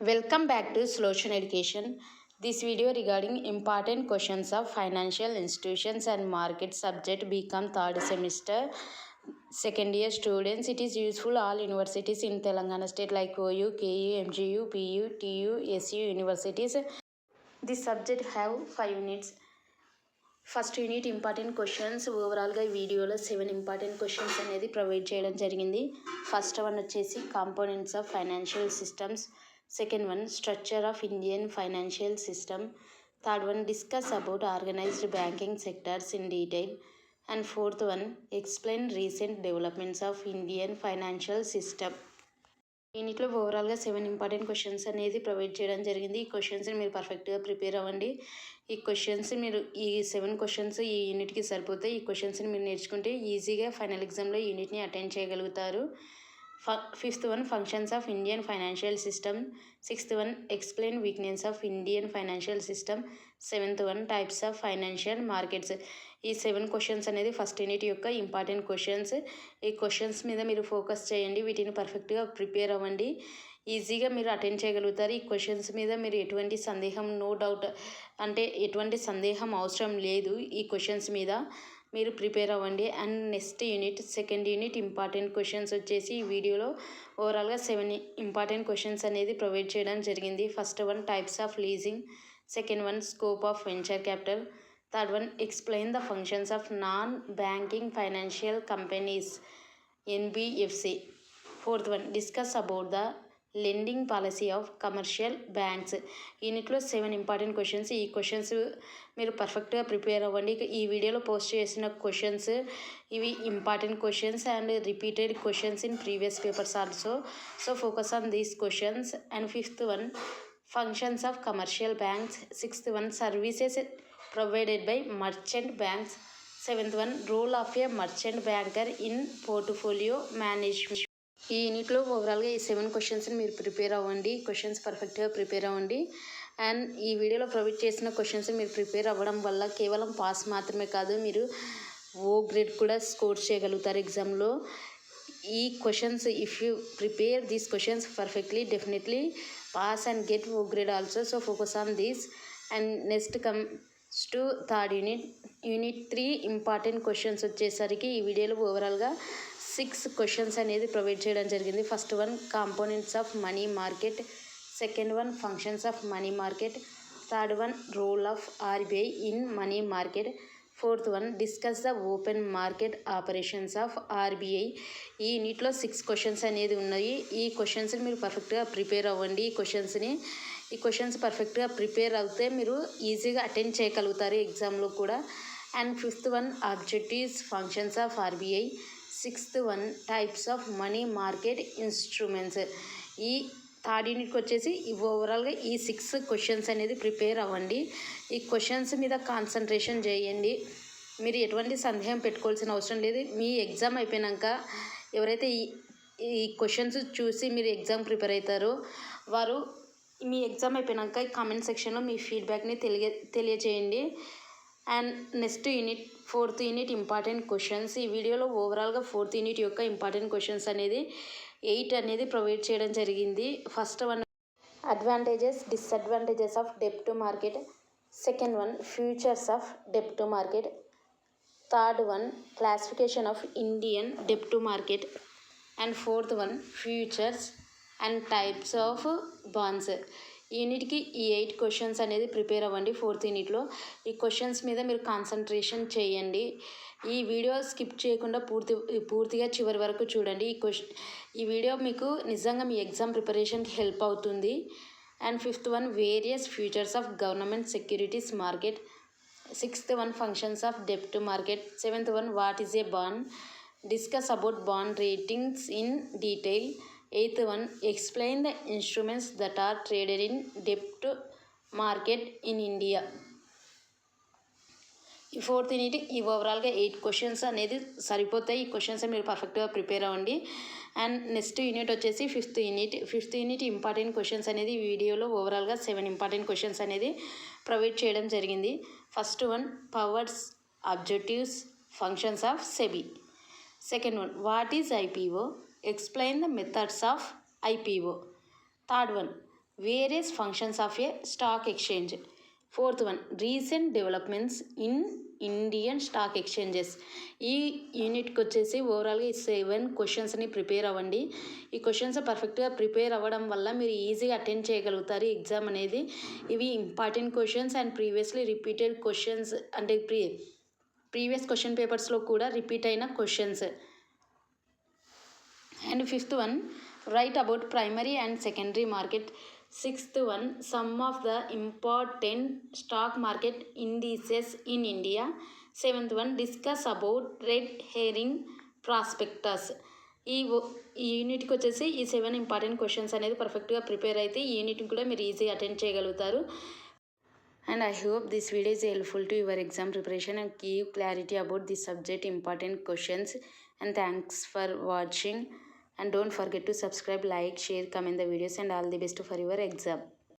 Welcome back to Slochen Education. This video regarding important questions of financial institutions and market subject become third semester second year students. It is useful all universities in Telangana state like OU, KU, MGU, PU, TU, SU universities. This subject have 5 units. First unit important questions ఓవరాల్గా ఈ వీడియోలో 7 important questions అనేది provide చేయడం జరిగింది. First one వచ్చేసి components of financial systems, second one structure of Indian financial system, third one discuss about organised banking sectors in detail, and fourth one explain recent developments of Indian financial system. యూనిట్లో ఓవరాల్గా 7 important questions అనేది provide చేయడం జరిగింది. ఈ క్వశ్చన్స్ని మీరు పర్ఫెక్ట్గా prepare అవ్వండి. ఈ 7 క్వశ్చన్స్ ఈ యూనిట్కి సరిపోతాయి. ఈ క్వశ్చన్స్ని మీరు నేర్చుకుంటే ఈజీగా ఫైనల్ ఎగ్జామ్లో ఈ యూనిట్ని అటెండ్ చేయగలుగుతారు. Fifth one functions of Indian financial system, sixth one explain weakness of Indian financial system, seventh one types of financial markets. ఈ 7 క్వశ్చన్స్ అనేది ఫస్ట్ యూనిట్ యొక్క ఇంపార్టెంట్ క్వశ్చన్స్. ఈ క్వశ్చన్స్ మీద మీరు ఫోకస్ చేయండి, వీటిని పర్ఫెక్ట్గా ప్రిపేర్ అవ్వండి, ఈజీగా మీరు అటెండ్ చేయగలుగుతారు. ఈ క్వశ్చన్స్ మీద మీరు ఎటువంటి సందేహం ఎటువంటి సందేహం అవసరం లేదు. ఈ క్వశ్చన్స్ మీద మీరు ప్రిపేర్ అవ్వండి. And next unit second unit important questions వచ్చేసి ఈ వీడియోలో ఓవరాల్గా 7 ఇంపార్టెంట్ క్వశ్చన్స్ అనేది ప్రొవైడ్ చేయడం జరిగింది. First one types of leasing, second one scoop of venture capital, third one explain the functions of non banking financial companies NBFC, fourth one discuss about the lending policy of commercial banks. యూనిట్లో 7 important questions. ఈ questions మీరు పర్ఫెక్ట్గా prepare అవ్వండి. ఈ వీడియోలో post చేసిన questions ఇవి important questions and repeated questions in previous papers also. So focus on these questions. And fifth one functions of commercial banks, sixth one services provided by merchant banks, seventh one role of a merchant banker in portfolio management. ఈ యూనిట్లో ఓవరాల్గా ఈ 7 క్వశ్చన్స్ని మీరు prepare అవ్వండి. Questions పర్ఫెక్ట్గా prepare అవ్వండి. And ఈ వీడియోలో ప్రొవైడ్ చేసిన క్వశ్చన్స్ మీరు ప్రిపేర్ అవ్వడం వల్ల కేవలం పాస్ మాత్రమే కాదు, మీరు ఓ గ్రేడ్ కూడా స్కోర్ చేయగలుగుతారు ఎగ్జామ్లో. ఈ questions if you prepare these questions perfectly definitely pass and get oh grade also. So focus on these. And next comes to third unit 3 important questions వచ్చేసరికి ఈ వీడియోలో ఓవరాల్గా 6 క్వశ్చన్స్ అనేది ప్రొవైడ్ చేయడం జరిగింది. First one components of money market, second one functions of money market, third one role of RBI in money market, fourth one discuss the open market operations of RBI. ఈ యూనిట్లో 6 questions అనేది ఉన్నాయి. ఈ క్వశ్చన్స్ని మీరు పర్ఫెక్ట్గా ప్రిపేర్ అవ్వండి. ఈ క్వశ్చన్స్ పర్ఫెక్ట్గా ప్రిపేర్ అవుతే మీరు ఈజీగా అటెండ్ చేయగలుగుతారు ఎగ్జామ్లో కూడా. And fifth one objectives functions of RBI, sixth one types of money market instruments. ఈ థర్డ్ యూనిట్కి వచ్చేసి ఓవరాల్గా ఈ 6 క్వశ్చన్స్ అనేది ప్రిపేర్ అవ్వండి. ఈ క్వశ్చన్స్ మీద కాన్సన్ట్రేషన్ చేయండి. మీరు ఎటువంటి సందేహం పెట్టుకోవాల్సిన అవసరం లేదు. మీ ఎగ్జామ్ అయిపోయాక ఎవరైతే ఈ క్వశ్చన్స్ చూసి మీరు ఎగ్జామ్ ప్రిపేర్ అవుతారో వారు మీ ఎగ్జామ్ అయిపోయాక కామెంట్ సెక్షన్లో మీ ఫీడ్బ్యాక్ని తెలియజేయండి. And next unit fourth unit important questions. ఈ వీడియోలో ఓవరాల్గా ఫోర్త్ యూనిట్ యొక్క ఇంపార్టెంట్ క్వశ్చన్స్ అనేది 8 అనేది ప్రొవైడ్ చేయడం జరిగింది. First one advantages disadvantages of డెబ్ట్ market, second one features of డెబ్ట్ market, third one classification of Indian డెబ్ట్ market, and fourth one futures and types of wands. ఈ యూనిట్కి ఈ 8 క్వశ్చన్స్ అనేది ప్రిపేర్ అవ్వండి ఫోర్త్ యూనిట్లో. ఈ క్వశ్చన్స్ మీద మీరు కాన్సన్ట్రేషన్ చేయండి. ఈ వీడియో స్కిప్ చేయకుండా పూర్తిగా చివరి వరకు చూడండి. ఈ వీడియో మీకు నిజంగా మీ ఎగ్జామ్ ప్రిపరేషన్కి హెల్ప్ అవుతుంది. And fifth one various features of government securities market, sixth one functions of డెబ్ట్ market, seventh one what is a bond, discuss about bond ratings in detail, eighth one explain the instruments that are traded in డెబ్ట్ market in India. ఈ fourth unit ఈ ఓవరాల్గా 8 questions అనేది సరిపోతాయి. ఈ questions మీరు పర్ఫెక్ట్గా ప్రిపేర్ అవ్వండి. అండ్ నెక్స్ట్ యూనిట్ వచ్చేసి ఫిఫ్త్ యూనిట్ ఇంపార్టెంట్ క్వశ్చన్స్ అనేది ఈ వీడియోలో ఓవరాల్గా 7 ఇంపార్టెంట్ క్వశ్చన్స్ అనేది ప్రొవైడ్ చేయడం జరిగింది. First one powers, objectives, functions of SEBI. Second one what is IPO, explain the methods of IPO. Third one various functions of a stock exchange. Fourth one, recent developments in Indian stock exchanges. ఈ యూనిట్కి వచ్చేసి ఓవరాల్గా ఈ 7 క్వశ్చన్స్ని prepare అవ్వండి. ఈ questions పర్ఫెక్ట్గా prepare అవ్వడం వల్ల మీరు ఈజీగా అటెండ్ చేయగలుగుతారు ఎగ్జామ్ అనేది. ఇవి important questions and previously repeated questions, అంటే ప్రీవియస్ క్వశ్చన్ పేపర్స్లో కూడా రిపీట్ అయిన questions. And fifth one, write about primary and secondary market. Sixth one, some of the important stock market indices in India. Seventh one, discuss about red herring prospectus. ఈ యూనిట్కి వచ్చేసి ఈ 7 important questions అనేది పర్ఫెక్ట్గా prepare అయితే ఈ యూనిట్ని కూడా మీరు ఈజీగా అటెండ్ చేయగలుగుతారు. And I hope this video is helpful to your exam preparation and give clarity about the subject important questions. And thanks for watching. And don't forget to subscribe, like, share, comment the videos, and all the best for your exam.